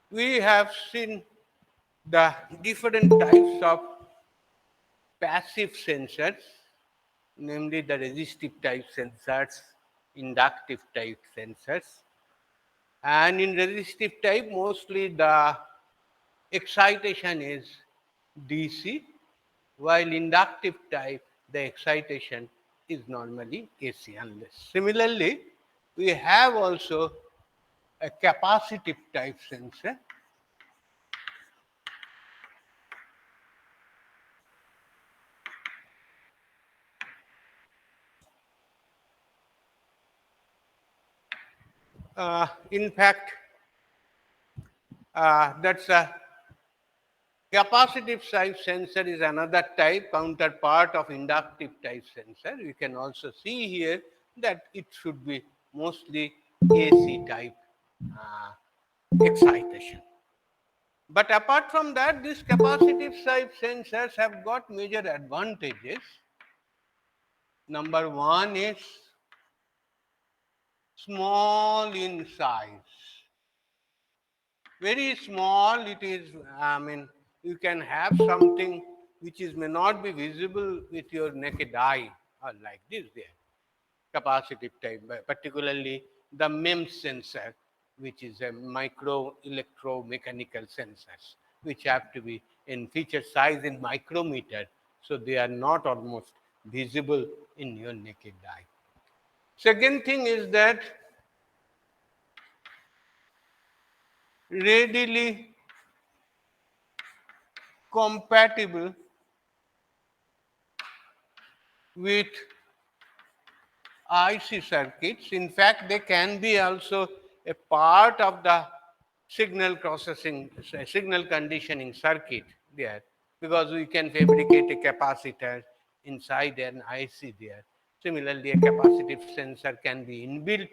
we have seen the different types of passive sensors, namely the resistive type sensors, inductive type sensors. And in resistive type, mostly the excitation is DC, while inductive type, the excitation is normally AC unless. Similarly, we have also a capacitive type sensor. In fact, that's a capacitive type sensor is another type, counterpart of inductive type sensor. You can also see here that it should be mostly AC type uh, excitation. But apart from that, these capacitive type sensors have got major advantages. Number one is small in size. Very small it is, I mean, you can have something which is may not be visible with your naked eye, or like this there. Capacitive type, particularly the MEMS sensor, which is a micro electromechanical sensors, which have to be in feature size in micrometer, so they are not almost visible in your naked eye. Second thing is that readily compatible with IC circuits. In fact, they can be also a part of the signal processing, signal conditioning circuit there, because we can fabricate a capacitor inside an IC there. Similarly, a capacitive sensor can be inbuilt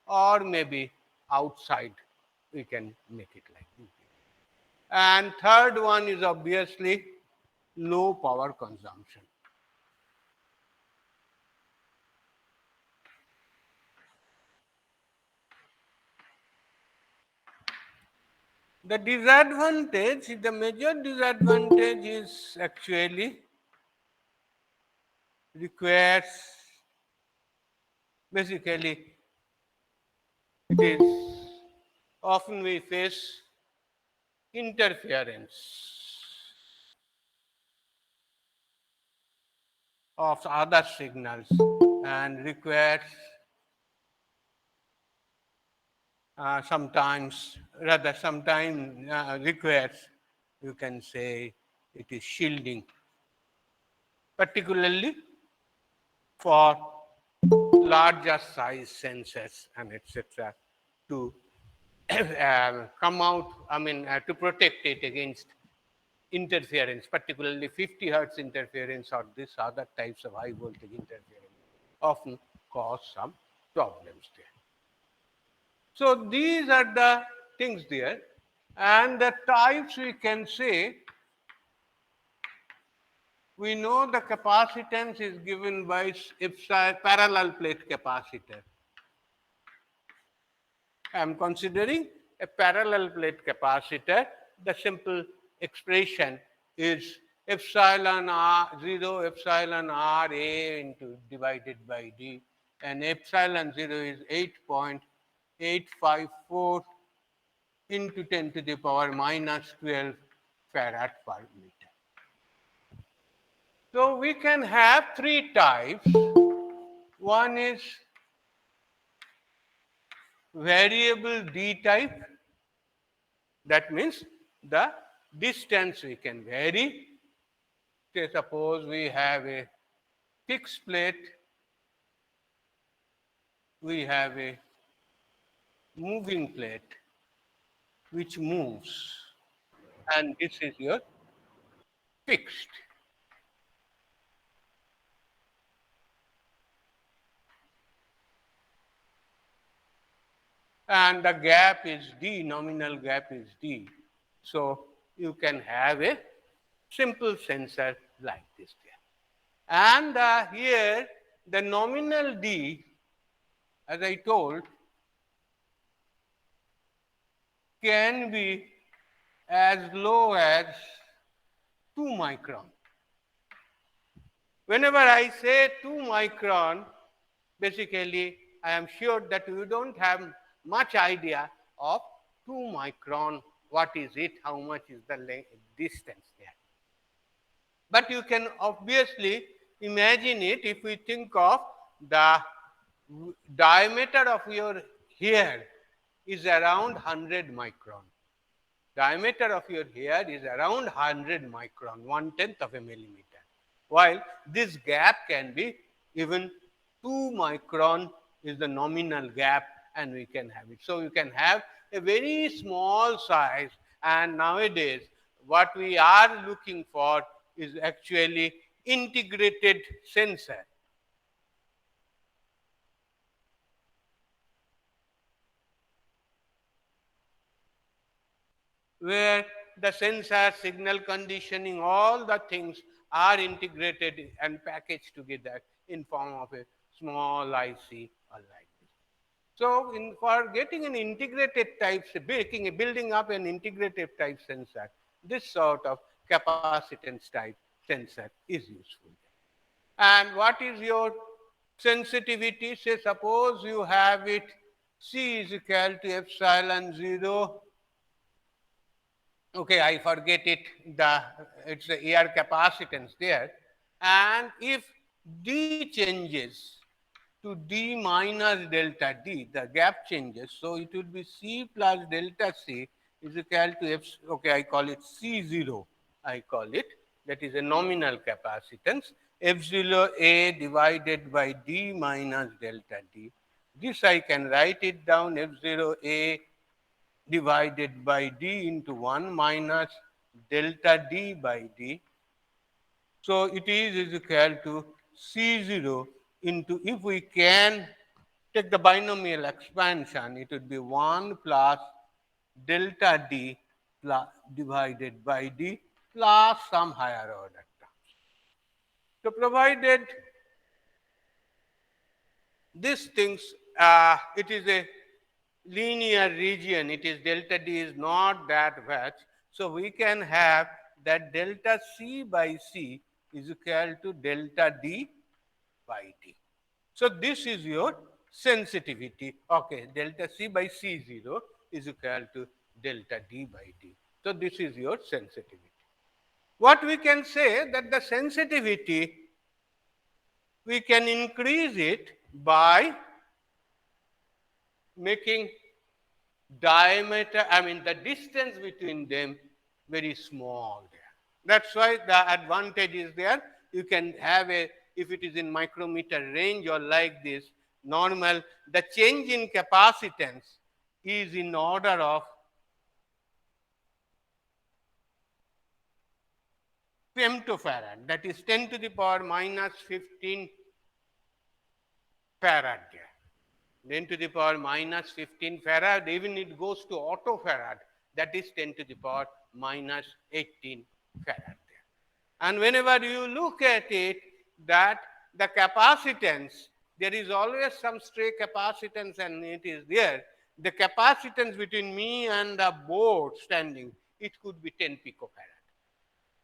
or maybe outside. We can make it like this. And third one is obviously low power consumption. The major disadvantage is actually requires, basically, it is often we face interference of other signals and requires sometimes requires, you can say, it is shielding, particularly for larger size sensors and etc. to come out, I mean, to protect it against interference, particularly 50 hertz interference or this other types of high voltage interference, often cause some problems there. So these are the things there. And the types we can say, we know the capacitance is given by parallel plate capacitor. I am considering a parallel plate capacitor. The simple expression is epsilon r 0 epsilon r a into divided by d, and epsilon 0 is 8.854 into 10 to the power minus 12 farad per meter. So we can have three types. One is variable d type. That means the distance we can vary. Say suppose we have a fixed plate, we have a moving plate which moves, and this is your fixed. And the gap is d, nominal gap is d. So you can have a simple sensor like this there. And here the nominal d, as I told, can be as low as 2 micron. Whenever I say 2 micron, basically I am sure that you don't have much idea of 2 micron, what is it, how much is the distance there. But you can obviously imagine it if we think of the diameter of your hair is around 100 micron. Diameter of your hair is around 100 micron, 1/10 of a millimeter. While this gap can be even 2 micron is the nominal gap, and we can have it. So you can have a very small size, and nowadays what we are looking for is actually integrated sensor. Where the sensor, signal conditioning, all the things are integrated and packaged together in form of a small IC or like this. So, for getting an integrated type, building up an integrated type sensor, this sort of capacitance type sensor is useful. And what is your sensitivity? Say, suppose you have it C is equal to epsilon 0. Okay, I forget it, it's the air capacitance there. And if D changes to D minus delta D, the gap changes, so it will be C plus delta C is equal to F, okay, I call it C0, I call it, that is a nominal capacitance, F0 A divided by D minus delta D. This I can write it down, F0 A divided by d into 1 minus delta d by d. So it is equal to C0 into, if we can take the binomial expansion, it would be 1 plus delta d plus divided by d plus some higher order terms. So provided these things, it is a linear region, it is delta D is not that much. So we can have that delta C by C is equal to delta D by D. So this is your sensitivity. Okay, delta C by C0 is equal to delta D by D. So this is your sensitivity. What we can say that the sensitivity, we can increase it by making diameter, I mean the distance between them very small there. That's why the advantage is there. You can have a, if it is in micrometer range or like this, normal, the change in capacitance is in order of femtofarad, that is 10 to the power minus 15 farad there. 10 to the power minus 15 farad, even it goes to autofarad, that is 10 to the power minus 18 farad there. And whenever you look at it, that the capacitance, there is always some stray capacitance and it is there. The capacitance between me and the board standing, it could be 10 picofarad.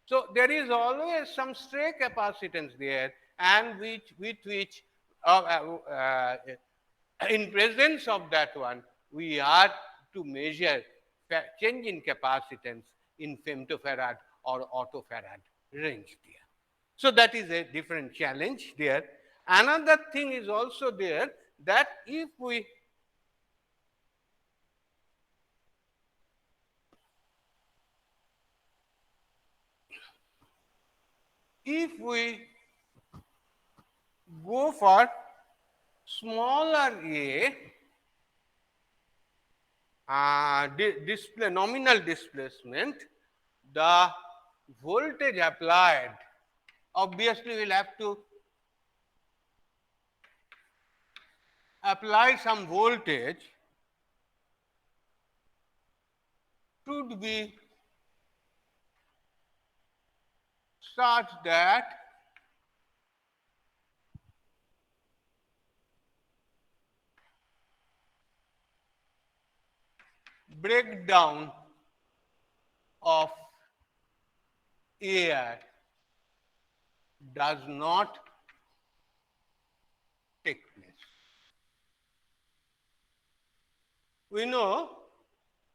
So there is always some stray capacitance there, and with which in presence of that one, we are to measure change in capacitance in femtofarad or autofarad range there. So that is a different challenge there. Another thing is also there, that if we go for smaller nominal displacement, the voltage applied, obviously we'll have to apply some voltage, should be such that breakdown of air does not take place. We know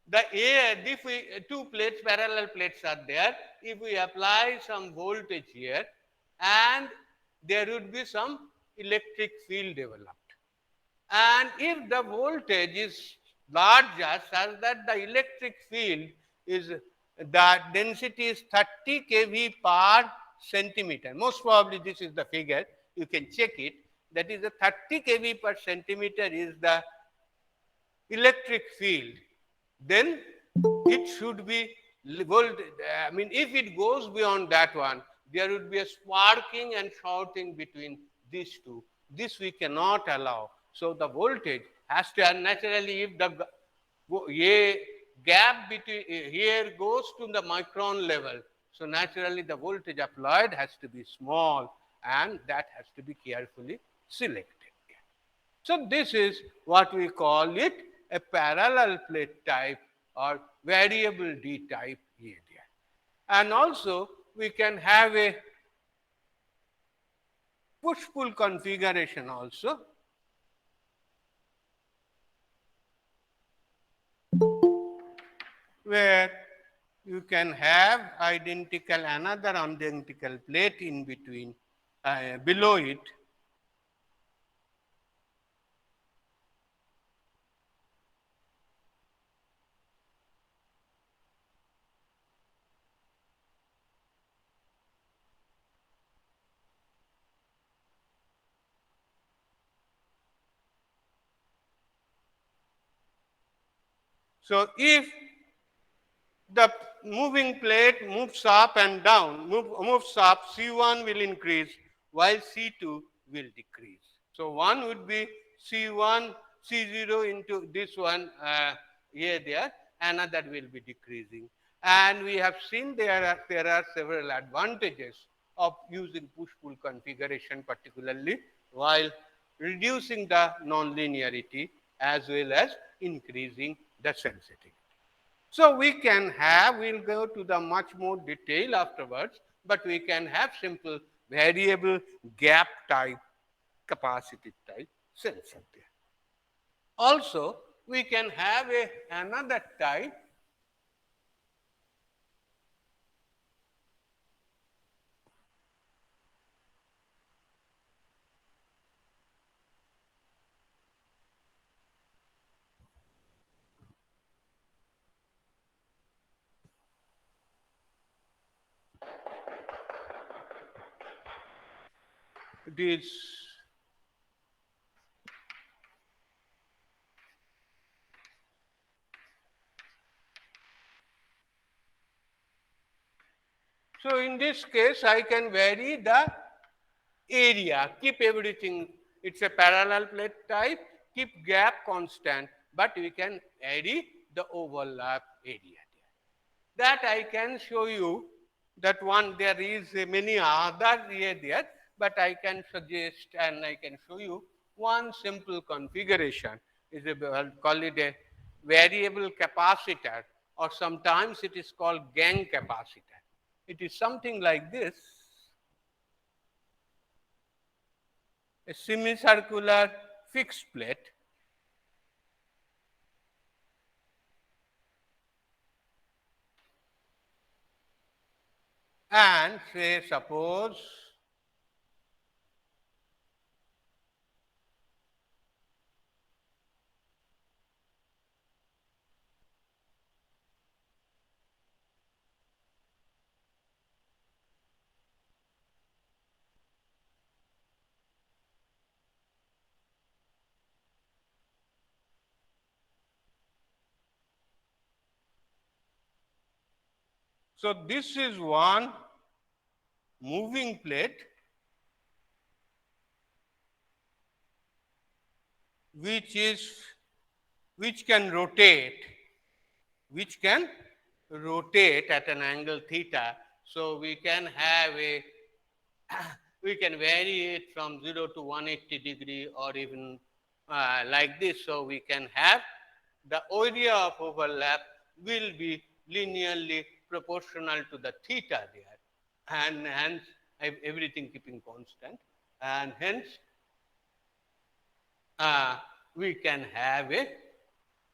the air, if two plates, parallel plates are there, if we apply some voltage here, and there would be some electric field developed. And if the voltage is larger such that the electric field is, the density is 30 kV per centimeter. Most probably this is the figure, you can check it. That is the 30 kV per centimeter is the electric field. Then it should be I mean, if it goes beyond that one, there would be a sparking and shorting between these two. This we cannot allow. So the voltage has to, and naturally, if the a gap between here goes to the micron level, so naturally the voltage applied has to be small, and that has to be carefully selected. So this is what we call it a parallel plate type or variable D type area. And also we can have a push-pull configuration also, where you can have another identical plate in between, below it. So if the moving plate moves up and down, moves up, C1 will increase while C2 will decrease. So one would be C1, C0 into this one here there, another will be decreasing. And we have seen there are several advantages of using push-pull configuration, particularly while reducing the nonlinearity as well as increasing the sensitivity. So we can have, we'll go to the much more detail afterwards, but we can have simple variable gap type, capacitive type sensor there. Also, we can have another type this so in this case I can vary the area, keep everything, it's a parallel plate type, keep gap constant, but we can vary the overlap area there. That I can show you that one, there is many other here there, but I can suggest and I can show you one simple configuration. Is I'll call it a variable capacitor, or sometimes it is called gang capacitor. It is something like this, a semicircular fixed plate, and say suppose so this is one moving plate which can rotate at an angle theta. So we can have a we can vary it from 0 to 180 degree, or even like this. So we can have the area of overlap will be linearly proportional to the theta there, and hence everything keeping constant, and hence we can have a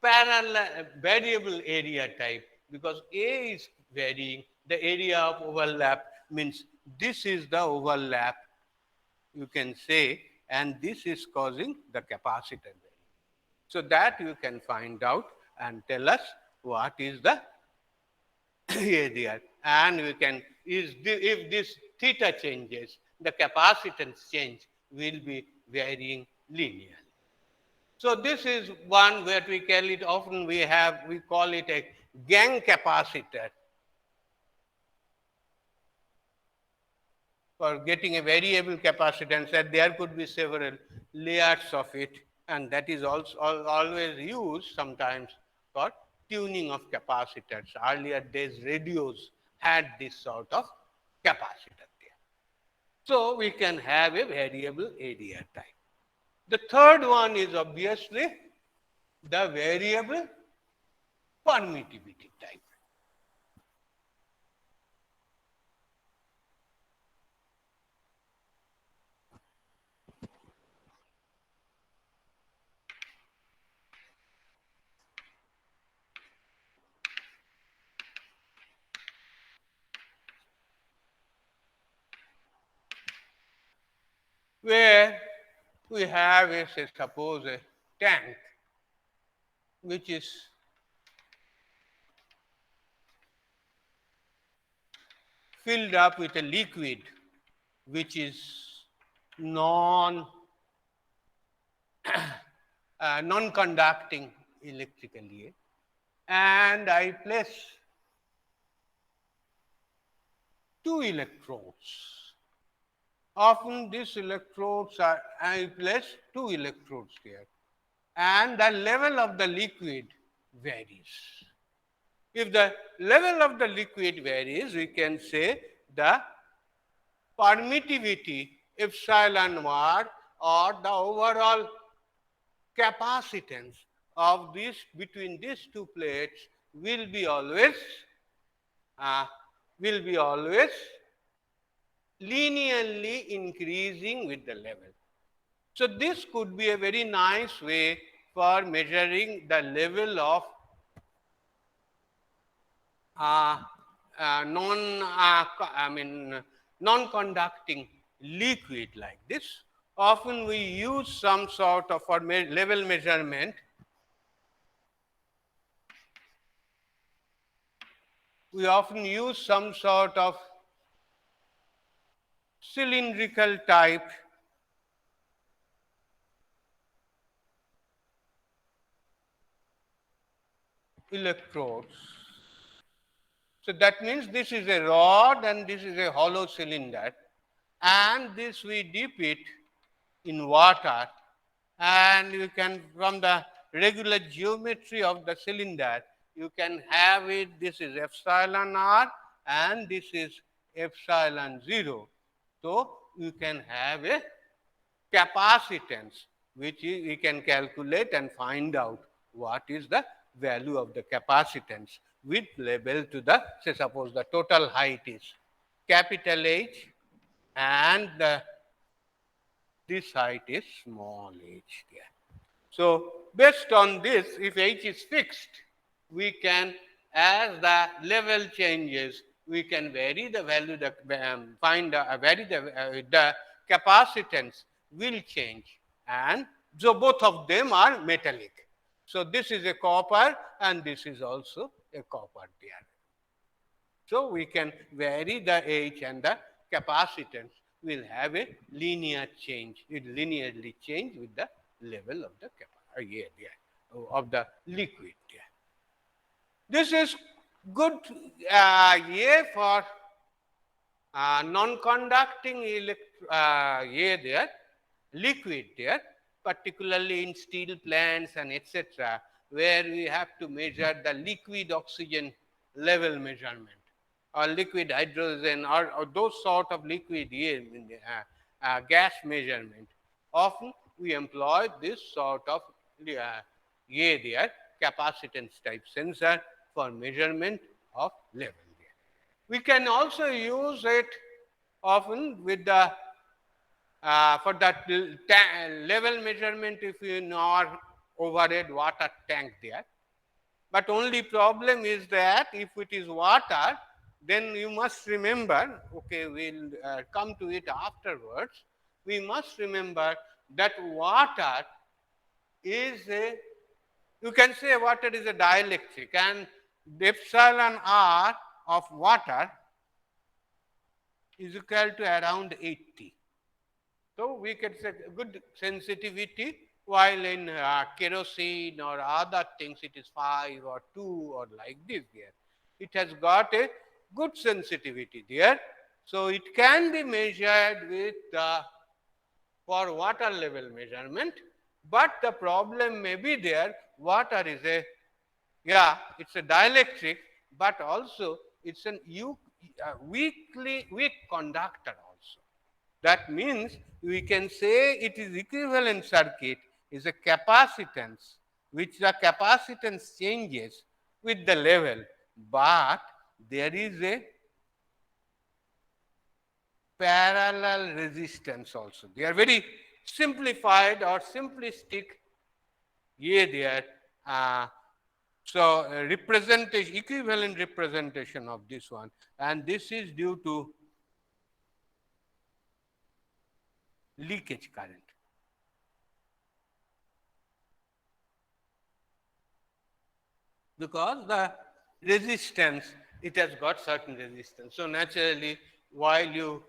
parallel variable area type, because A is varying, the area of overlap means this is the overlap, you can say, and this is causing the capacitor value. So that you can find out and tell us what is the area, and we can if this theta changes, the capacitance change will be varying linearly. So this is one where we call it, often we call it a gang capacitor for getting a variable capacitance, that there could be several layers of it, and that is also always used sometimes for tuning of capacitors. Earlier days radios had this sort of capacitor there. So we can have a variable area type. The third one is obviously the variable permittivity type. Where we have a, say, suppose a tank which is filled up with a liquid which is non non-conducting electrically, and I place two electrodes. Often these electrodes are, I place two electrodes here, and the level of the liquid varies. If the level of the liquid varies, we can say the permittivity epsilon naught, or the overall capacitance of this between these two plates will be always uh, linearly increasing with the level. So this could be a very nice way for measuring the level of non-conducting liquid like this. Often we use some sort of for level measurement. We often use some sort of cylindrical type electrodes. So that means this is a rod and this is a hollow cylinder, and this we dip it in water, and you can, from the regular geometry of the cylinder, you can have it, this is epsilon r and this is epsilon 0. So you can have a capacitance which we can calculate and find out what is the value of the capacitance with label to the, say suppose the total height is capital H and this height is small h there. So based on this, if h is fixed, we can, as the level changes, we can vary the value, vary the capacitance will change, and so both of them are metallic. So this is a copper and this is also a copper there. So we can vary the H, and the capacitance will have a linear change. It linearly change with the level of the of the liquid. This is good for non-conducting liquid there, particularly in steel plants and etc., where we have to measure the liquid oxygen level measurement, or liquid hydrogen, or those sort of liquid gas measurement. Often we employ this sort of capacitance type sensor for measurement of level there. We can also use it often with the for that level measurement if you know overhead water tank there. But only problem is that if it is water, then you must remember, okay, we'll come to it afterwards. We must remember that water is a, you can say water is a dielectric, and the epsilon r of water is equal to around 80. So we get a good sensitivity, while in kerosene or other things it is 5 or 2 or like this here. It has got a good sensitivity there. So it can be measured with for water level measurement, but the problem may be there. Water is a, yeah, it's a dielectric, but also it's an weak conductor also. That means we can say it is equivalent circuit is a capacitance, which the capacitance changes with the level, but there is a parallel resistance also. They are very simplified or simplistic yeah there. So representation, equivalent representation of this one, and this is due to leakage current. Because the resistance, it has got certain resistance. So naturally, while you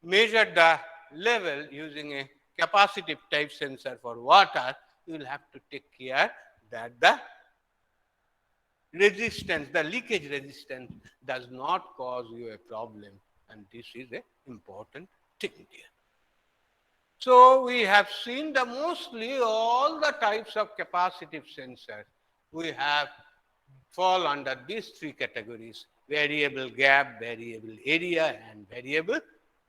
measure the level using a capacitive type sensor for water, you will have to take care that the resistance, the leakage resistance does not cause you a problem, and this is an important thing here. So we have seen the mostly all the types of capacitive sensors we have fall under these three categories: variable gap, variable area, and variable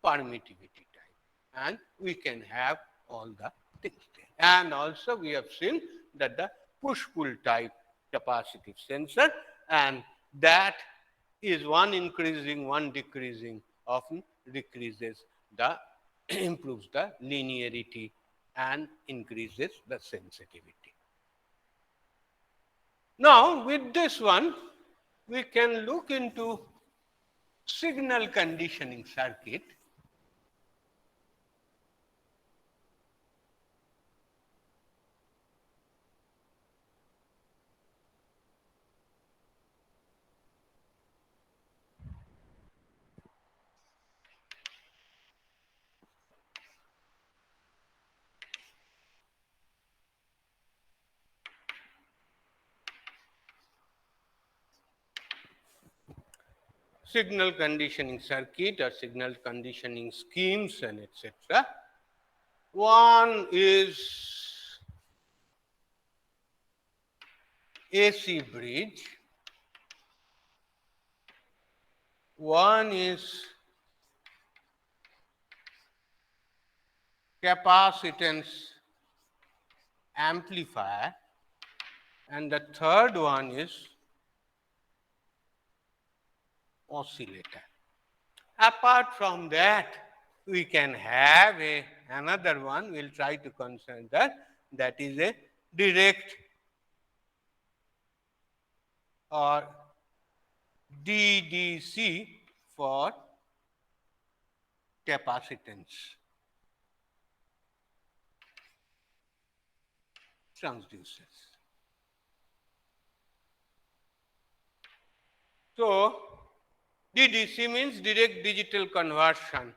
permittivity type. And we can have all the things there. And also we have seen that the push-pull type capacitive sensor, and that is one increasing, one decreasing, often decreases the improves the linearity and increases the sensitivity. Now, with this one, we can look into signal conditioning circuit. Signal conditioning circuit or signal conditioning schemes and etc. One is AC bridge, one is capacitance amplifier, and the third one is oscillator. Apart from that, we can have another one, we will try to consider, that is a direct or DDC for capacitance transducers. So, DDC means direct digital conversion.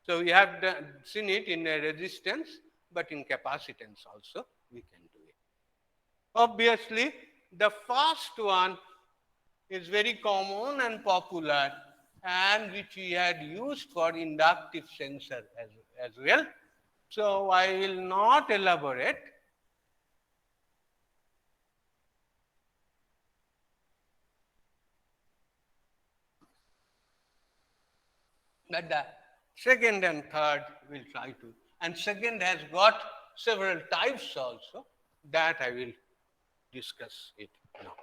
So, we have seen it in a resistance, but in capacitance also we can do it. Obviously, the first one is very common and popular, and which we had used for inductive sensor as well. So, I will not elaborate. But the second and third we will try to. And second has got several types also, that I will discuss it now.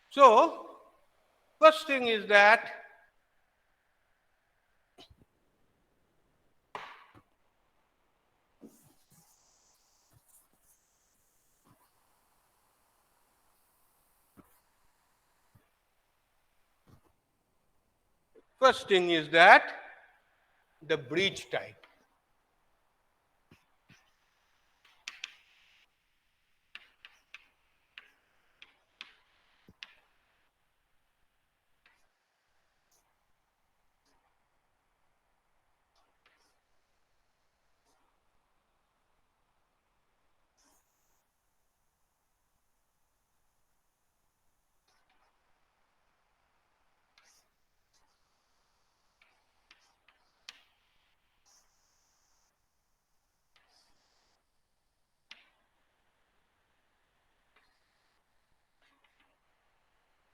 So, first thing is that the breach type.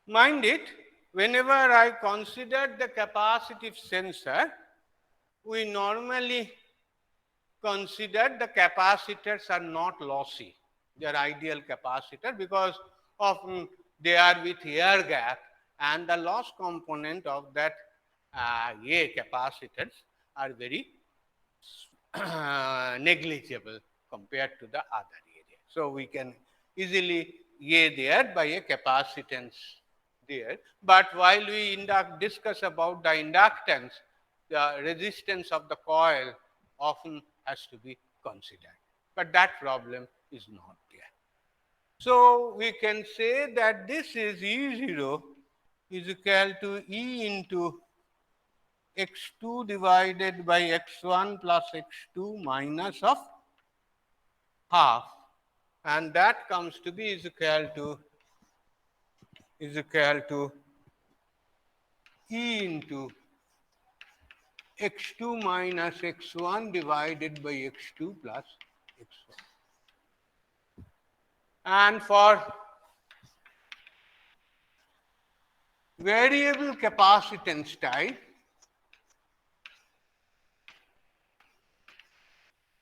Mind it, whenever I consider the capacitive sensor, we normally consider the capacitors are not lossy. They are ideal capacitor because of they are with air gap, and the loss component of that A capacitors are very negligible compared to the other area. So, we can easily A there by a capacitance there, but while we discuss about the inductance, the resistance of the coil often has to be considered, but that problem is not there. So, we can say that this is E0 is equal to E into x2 divided by x1 plus x2 minus of half, and that comes to be is equal to E into x2 minus x1 divided by x2 plus x1. And for variable capacitance type,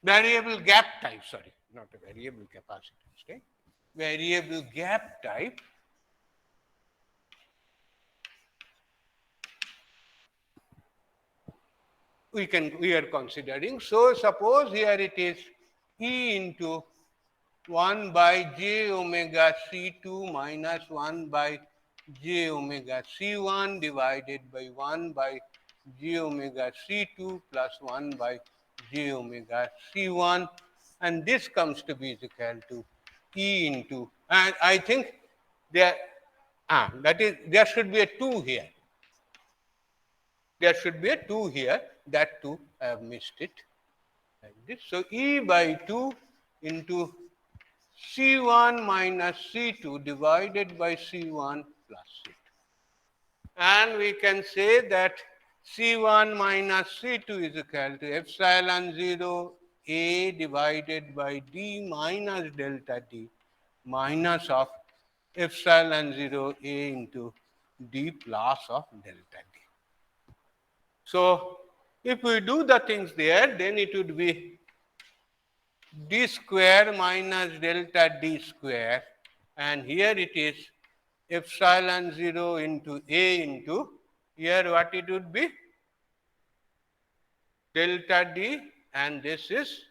variable gap type, sorry, not a variable capacitance type, variable gap type, we are considering. So, suppose here it is E into 1 by j omega C2 minus 1 by j omega C1 divided by 1 by j omega C2 plus 1 by j omega C1, and this comes to be equal to E into, and I think there, that is, there should be a 2 here. There should be a 2 here, that 2 I have missed it like this. So, E by 2 into C1 minus C2 divided by C1 plus C2. And we can say that C1 minus C2 is equal to epsilon 0 A divided by D minus delta D minus of epsilon 0 A into D plus of delta D. So, if we do the things there, then it would be d square minus delta d square, and here it is epsilon 0 into A into, here what it would be? Delta d, and this is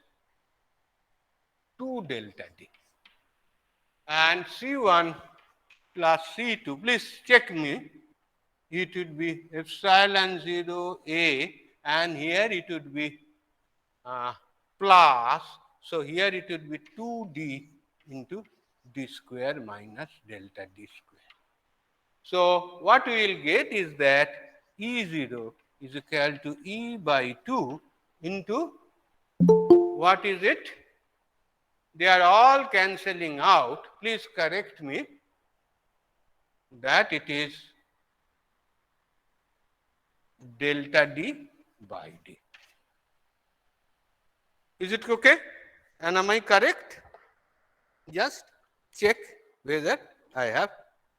2 delta d. And C1 plus C2, please check me, it would be epsilon 0 A, and here it would be plus, so here it would be 2d into d square minus delta d square. So, what we will get is that E0 is equal to E by 2 into, what is it? They are all cancelling out. Please correct me that it is delta d by d. Is it okay? And am I correct? Just check whether I have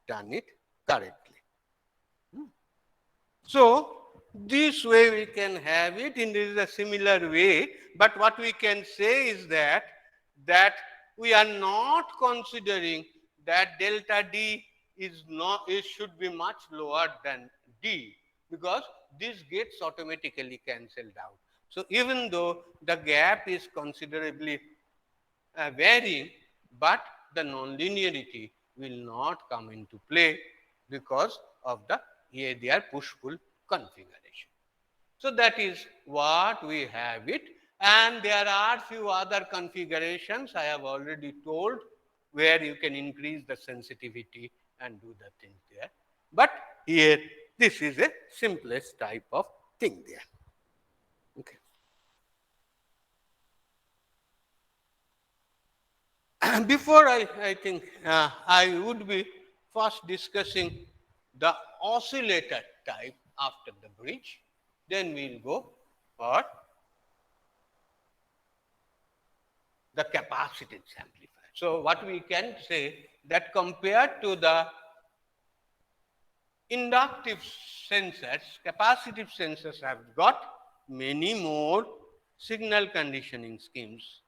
done it correctly. So, this way we can have it in a similar way, but what we can say is that we are not considering that delta d it should be much lower than D, because this gets automatically cancelled out. So even though the gap is considerably varying, but the nonlinearity will not come into play because of the ADR push-pull configuration. So that is what we have it, and there are few other configurations I have already told, where you can increase the sensitivity and do the things there. But here this is a simplest type of thing there. Okay. Before I think I would be first discussing the oscillator type after the bridge, then we'll go for the capacitance amplifier. So what we can say that compared to the inductive sensors, capacitive sensors have got many more signal conditioning schemes.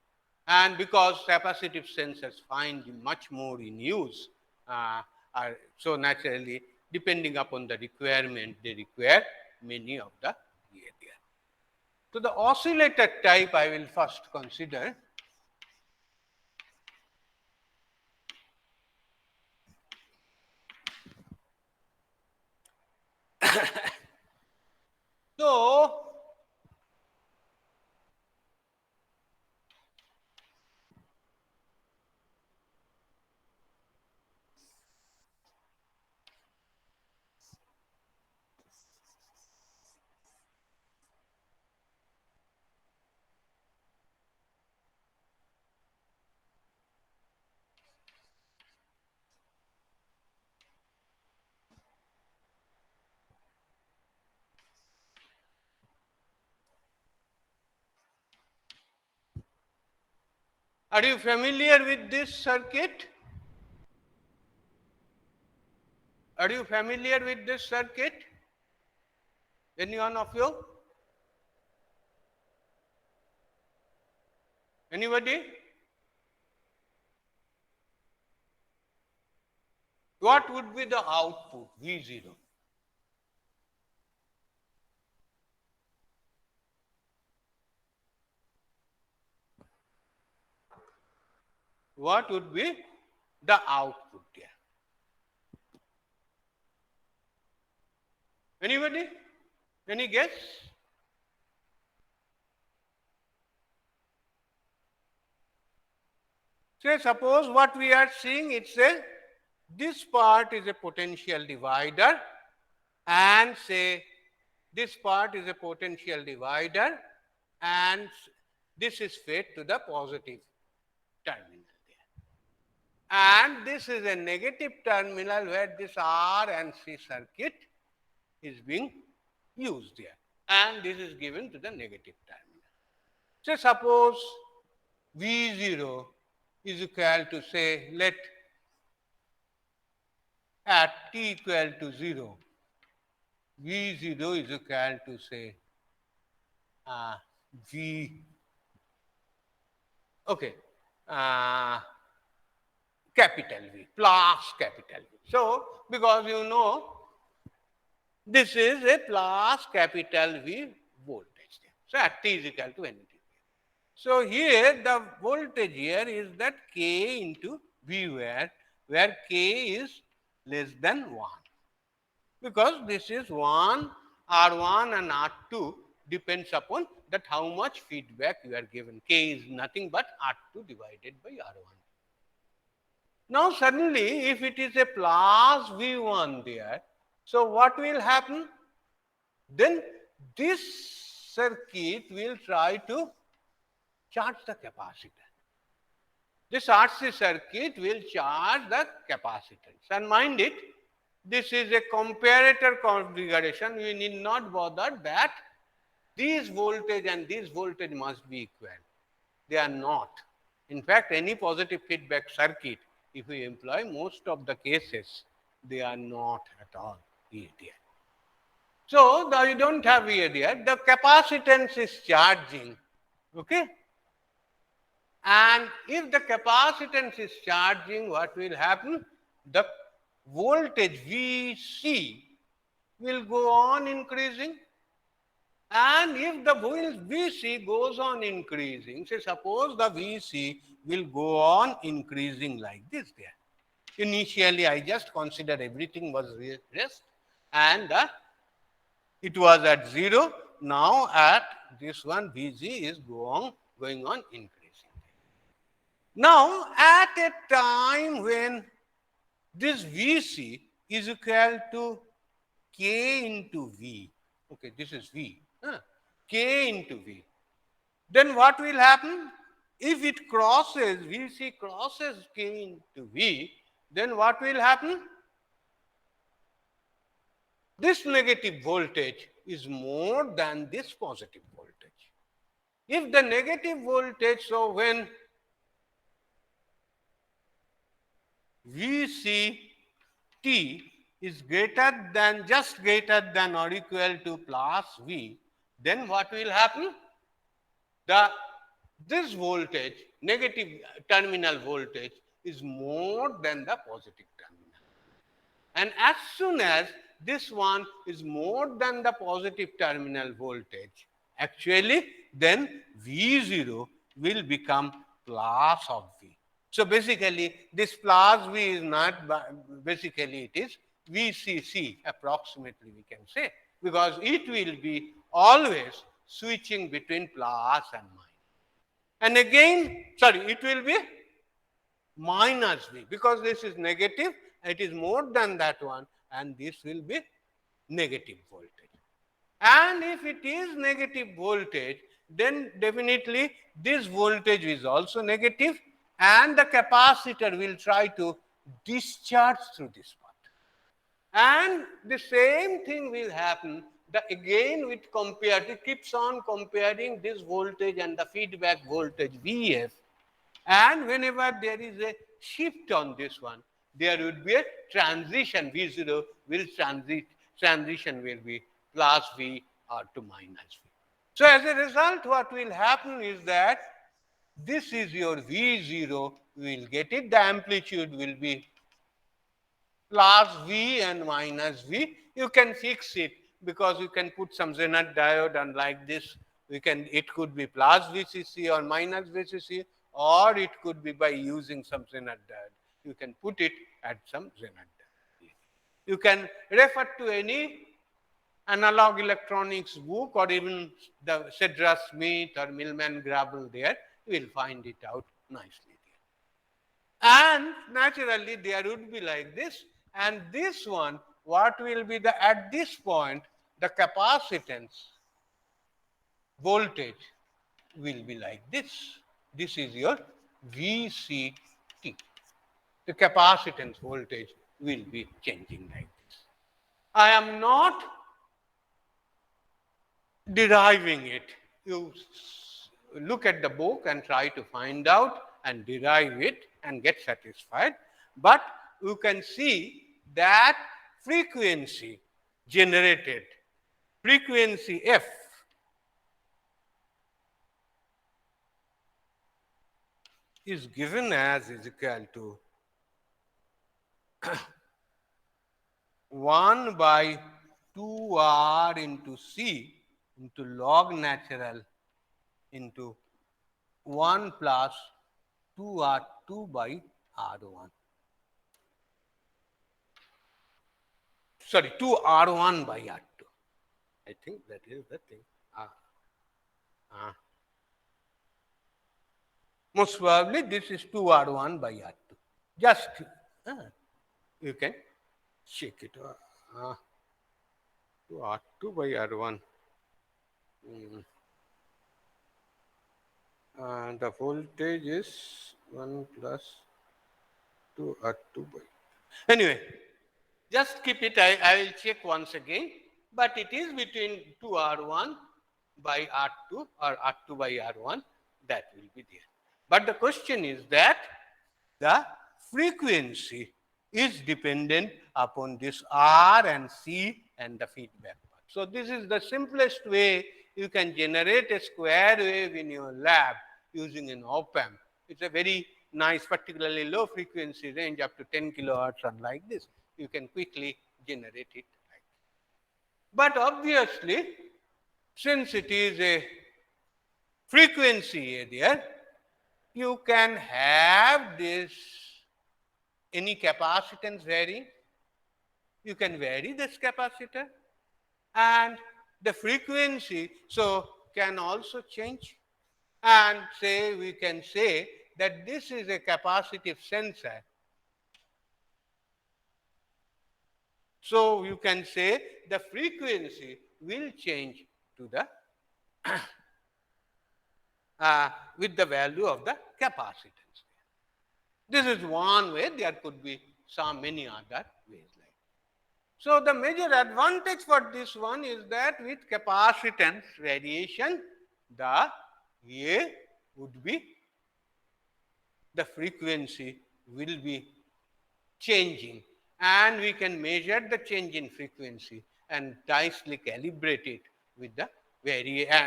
And because capacitive sensors find much more in use, so naturally, depending upon the requirement, they require many of the behavior. So the oscillator type I will first consider. So are you familiar with this circuit? Are you familiar with this circuit? Any one of you? Anybody? What would be the output, V0? What would be the output there? Anybody? Any guess? Say, suppose what we are seeing, it's a, this part is a potential divider, and say this part is a potential divider, and this is fed to the positive terminal there. And this is a negative terminal where this R and C circuit is being used here, and this is given to the negative terminal. So suppose V0 is equal to, say, let at t equal to 0, V0 is equal to, say, V, okay, capital V plus capital V. So, because you know this is a plus capital V voltage there. So, at t is equal to NT. So, here the voltage here is that K into V, where K is less than 1. Because this is 1, R1 and R2 depends upon that how much feedback you are given. K is nothing but R2 divided by R1. Now, suddenly, if it is a plus V1 there, so what will happen? Then this circuit will try to charge the capacitor. This RC circuit will charge the capacitance. And mind it, this is a comparator configuration. We need not bother that these voltage and this voltage must be equal. They are not. In fact, any positive feedback circuit, if we employ most of the cases, they are not at all VADR. So, you don't have VADR. The capacitance is charging. Okay? And if the capacitance is charging, what will happen? The voltage Vc will go on increasing. And if the Vc goes on increasing, say suppose the Vc will go on increasing like this there. Initially, I just considered everything was rest and it was at 0. Now at this one, Vg is going on increasing. Now, at a time when this Vc is equal to K into V, okay, this is V, K into V, then what will happen? If it crosses, Vc crosses K into V, then what will happen? This negative voltage is more than this positive voltage. If the negative voltage, so when Vc t is greater than, just greater than or equal to plus V, then what will happen? This voltage, negative terminal voltage, is more than the positive terminal. And as soon as this one is more than the positive terminal voltage, actually then V0 will become plus of V. So basically this plus V is not, basically it is VCC approximately we can say, because it will be always switching between plus and minus. And again, sorry, it will be minus V, because this is negative, it is more than that one, and this will be negative voltage. And if it is negative voltage, then definitely this voltage is also negative, and the capacitor will try to discharge through this part. And the same thing will happen. Again, it keeps on comparing this voltage and the feedback voltage Vf. And whenever there is a shift on this one, there would be a transition. V0 will transition will be plus V or to minus V. So as a result, what will happen is that this is your V0, we will get it. The amplitude will be plus V and minus V. You can fix it because you can put some Zener diode, and like this, it could be plus VCC or minus VCC, or it could be by using some Zener diode. You can put it at some Zener diode. You can refer to any analog electronics book or even the Cedra Smith or Millman Grable there, you will find it out nicely there. And naturally, there would be like this. And this one, what will be at this point, the capacitance voltage will be like this. This is your VCT. The capacitance voltage will be changing like this. I am not deriving it. You look at the book and try to find out and derive it and get satisfied. But you can see that frequency generated, frequency F, is given as is equal to 1 by 2R into C into log natural into 1 plus 2R2 by R1. Sorry, 2R1 by R2. I think that is the thing. Most probably this is 2R1 by R2. Just you can check it. 2R2 by R1. And the voltage is 1 plus 2R2 by. Anyway, just keep it. I will check once again. But it is between 2R1 by R2 or R2 by R1. That will be there. But the question is that the frequency is dependent upon this R and C and the feedback part. So this is the simplest way you can generate a square wave in your lab using an op-amp. It's a very nice, particularly low frequency range up to 10 kilohertz and like this. you can quickly generate it. But obviously, since it is a frequency area, you can have this any capacitance varying. You can vary this capacitor and the frequency so can also change. And say we can say that this is a capacitive sensor. So you can say the frequency will change to the with the value of the capacitance. This is one way. There could be some many other ways. So the major advantage for this one is that with capacitance variation, the A would be the frequency will be changing, and we can measure the change in frequency and nicely calibrate it with the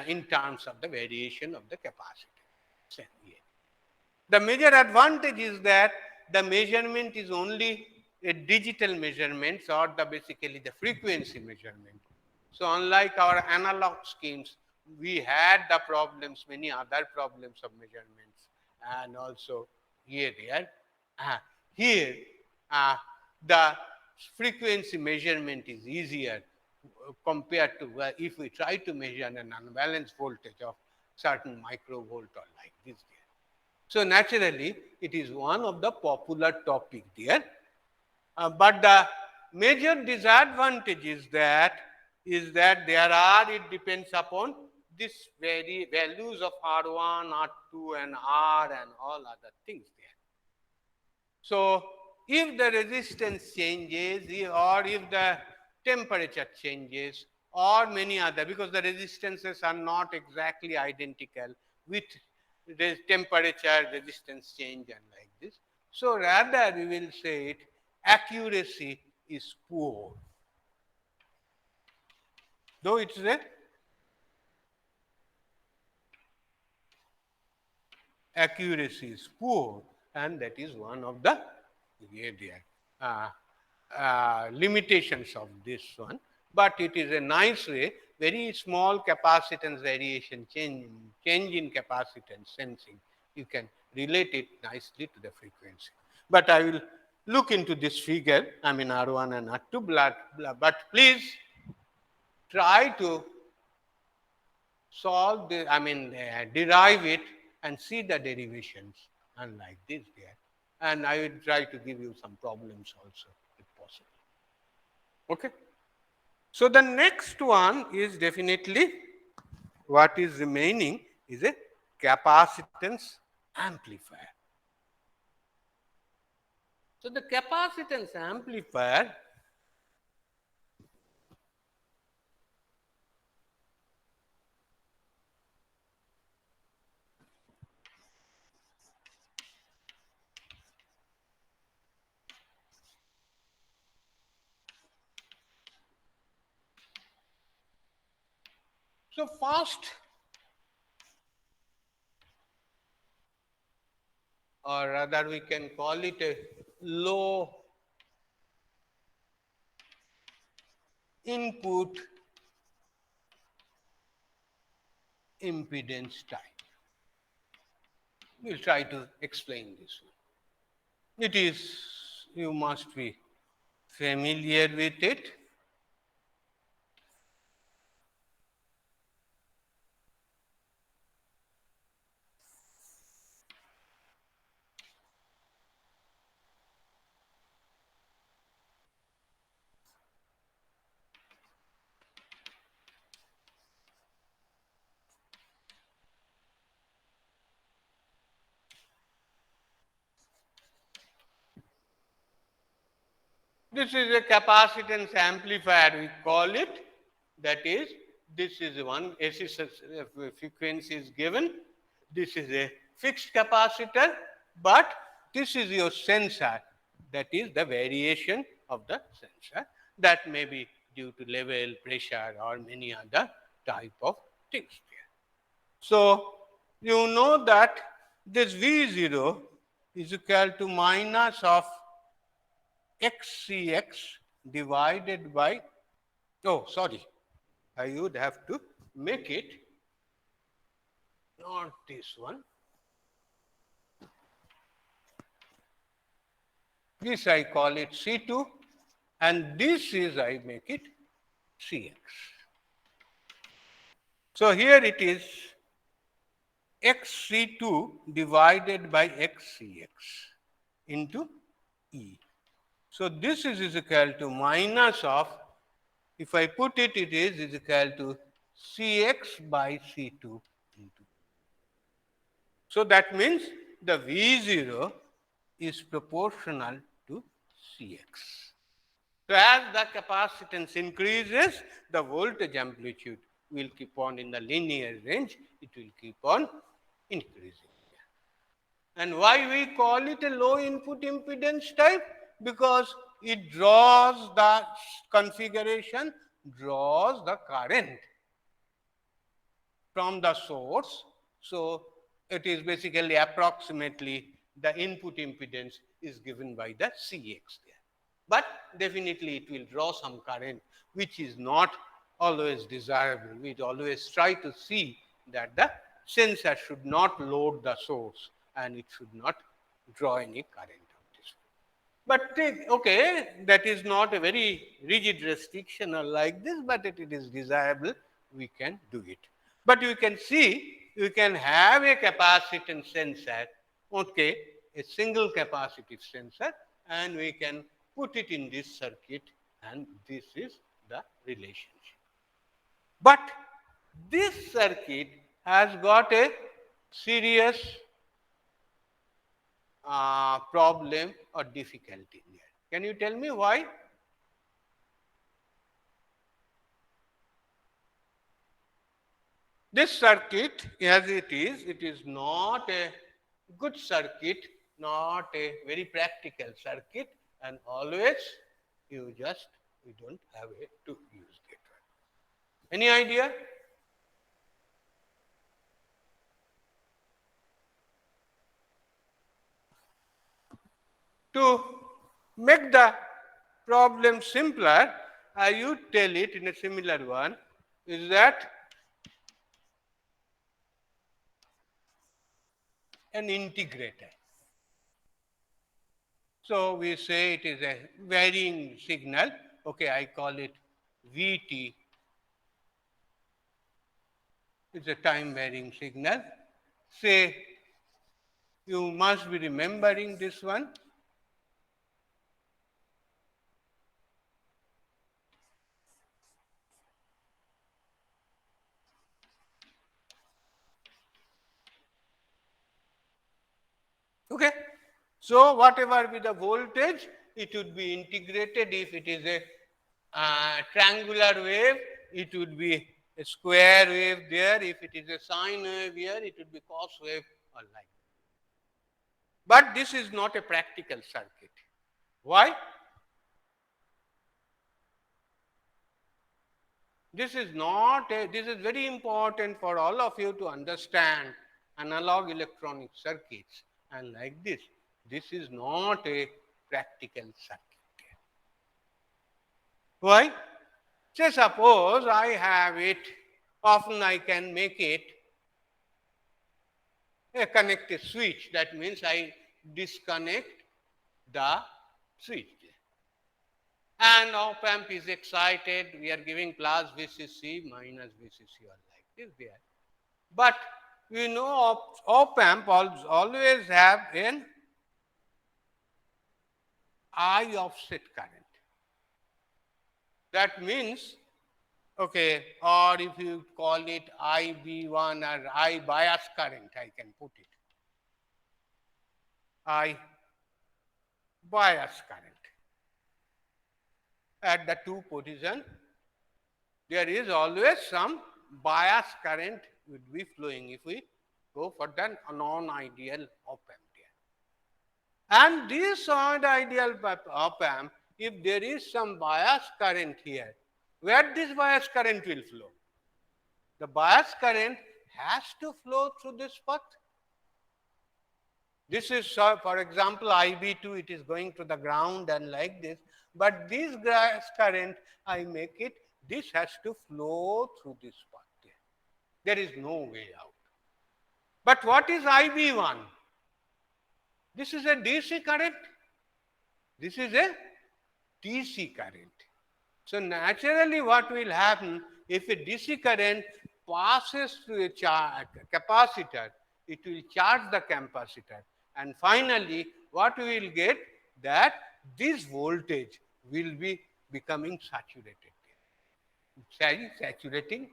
in terms of the variation of the capacitance. The major advantage is that the measurement is only a digital measurement or basically the frequency measurement. So unlike our analog schemes, we had the problems, many other problems of measurements, and also here there. Here, the frequency measurement is easier compared to if we try to measure an unbalanced voltage of certain microvolt or like this. So naturally, it is one of the popular topic there. But the major disadvantage is that there are, it depends upon this very values of R1, R2 and R and all other things there. So if the resistance changes or if the temperature changes or many other, because the resistances are not exactly identical with the temperature, resistance change and like this. So rather we will say it accuracy is poor. Though it's a accuracy is poor, and that is one of the limitations of this one. But it is a nice way, very small capacitance variation, change in capacitance sensing. You can relate it nicely to the frequency. But I will look into this figure, I mean R1 and R2, but please try to solve the, derive it and see the derivations unlike this there. And I will try to give you some problems also if possible. Okay. So the next one is definitely what is remaining is a capacitance amplifier. So the capacitance amplifier so first, or rather we can call it a low input impedance type. We'll try to explain this one. It is, you must be familiar with it. This is a capacitance amplifier, we call it. That is, this is one AC frequency is given. This is a fixed capacitor, but this is your sensor. That is the variation of the sensor. That may be due to level, pressure, or many other type of things there. So you know that this V0 is equal to minus of XCX divided by, oh, sorry, I would have to make it not this one. This I call it C2, and this is, I make it Cx. So here it is xc2 divided by xcx into E. So this is equal to minus of, if I put it, it is equal to Cx by C2 into. So that means the V0 is proportional to Cx. So as the capacitance increases, the voltage amplitude will keep on in the linear range, it will keep on increasing. And why we call it a low input impedance type? Because it draws the configuration, draws the current from the source. So it is basically approximately the input impedance is given by the Cx there. But definitely it will draw some current, which is not always desirable. We always try to see that the sensor should not load the source and it should not draw any current of this. But okay, that is not a very rigid restriction or like this, but it is desirable, we can do it. But you can see, you can have a capacitance sensor, okay, a single capacitive sensor, and we can put it in this circuit, and this is the relationship. But this circuit has got a serious problem or difficulty here. Can you tell me why? This circuit, as it is not a good circuit, not a very practical circuit, and always you don't have to use it. Any idea? To make the problem simpler, I would tell it in a similar one, is that an integrator. So we say it is a varying signal. Okay, I call it Vt. It's a time varying signal. Say you must be remembering this one. Okay. So whatever be the voltage, it would be integrated. If it is a triangular wave, it would be a square wave there. If it is a sine wave here, it would be cos wave or like that. But this is not a practical circuit. Why? This is not a, this is very important for all of you to understand analog electronic circuits, and like this. This is not a practical circuit. Why? Say suppose I have it, often I can make it a connected switch. That means I disconnect the switch. And op amp is excited, we are giving plus VCC, minus VCC or like this there. But we know op amp always have an I offset current. That means, okay, or if you call it IB1 or I bias current, I can put it. I bias current. At the two position, there is always some bias current would be flowing if we go for the non-ideal op amp. And this ideal op amp, if there is some bias current here, where this bias current will flow? The bias current has to flow through this path. This is, for example, IB2, it is going to the ground and like this. But this gas current, I make it, this has to flow through this path there. There is no way out. But what is IB1? This is a DC current. This is a DC current. So naturally what will happen, if a DC current passes through a capacitor, it will charge the capacitor. And finally, what we will get, that this voltage will be becoming saturated. Saturating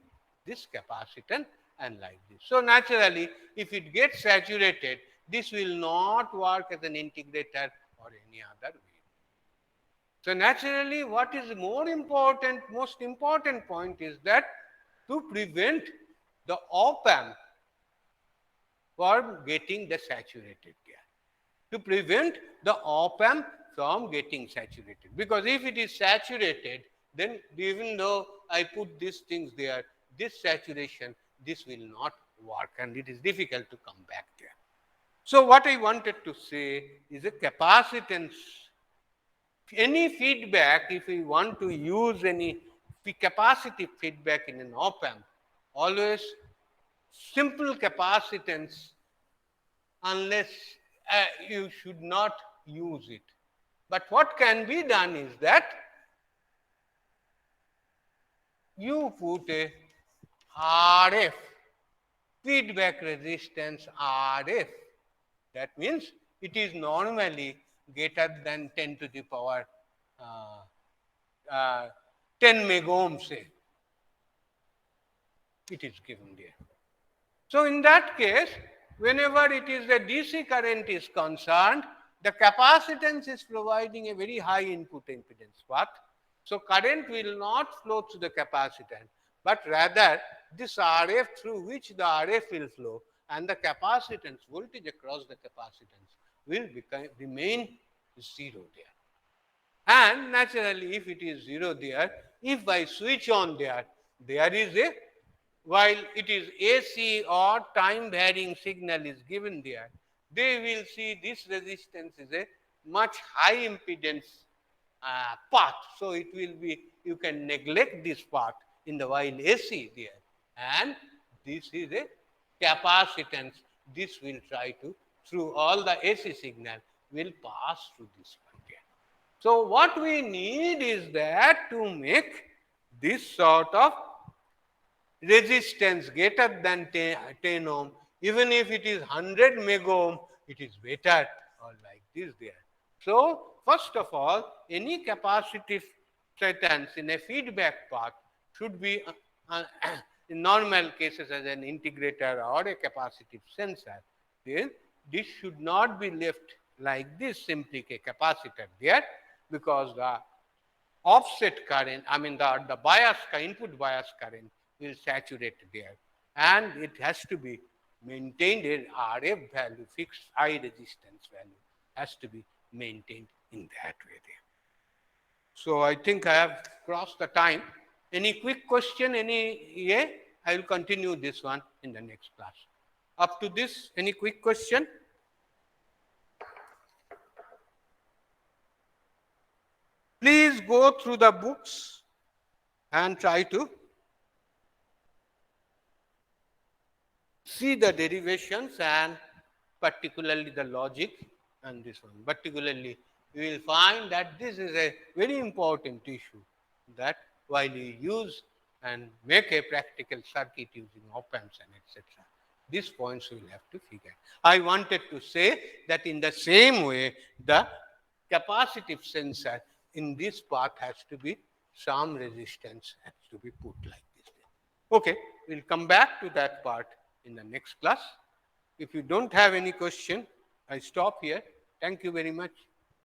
this capacitor and like this. So naturally, if it gets saturated, this will not work as an integrator or any other way. So naturally, what is more important, most important point is that to prevent the op-amp from getting the saturated gas. To prevent the op-amp from getting saturated. Because if it is saturated, then even though I put these things there, this saturation, this will not work and it is difficult to come back there. So what I wanted to say is a capacitance. Any feedback, if we want to use any capacitive feedback in an op-amp, always simple capacitance, unless you should not use it. But what can be done is that you put a RF, feedback resistance RF. That means it is normally greater than 10 to the power 10 megohm, say. It is given there. So in that case, whenever it is the DC current is concerned, the capacitance is providing a very high input impedance path. So current will not flow through the capacitance, but rather this RF through which the RF will flow and the capacitance, voltage across the capacitance will remain 0 there. And naturally, if it is 0 there, if I switch on there, there is a, while it is AC or time varying signal is given there, they will see this resistance is a much high impedance path. So it will be, you can neglect this part in the while AC there. And this is a capacitance. This will try to, through all the AC signal, will pass through this one here. So what we need is that to make this sort of resistance greater than 10 ohm, even if it is 100 megohm, it is better, or like this there. So first of all, any capacitive capacitance in a feedback path should be in normal cases as an integrator or a capacitive sensor. Then this should not be left like this, simply a capacitor there, because the offset current, I mean the bias, input bias current will saturate there, and it has to be maintained in RF value, fixed high resistance value has to be maintained in that way there. So I think I have crossed the time. Any quick question, I will continue this one in the next class. Up to this, any quick question? Please go through the books and try to see the derivations and particularly the logic and this one. Particularly, you will find that this is a very important issue, that while you use and make a practical circuit using op-amps and etc., these points you will have to figure. I wanted to say that in the same way, the capacitive sensor in this path has to be, some resistance has to be put like this. Okay, we'll come back to that part in the next class. If you don't have any question, I stop here. Thank you very much.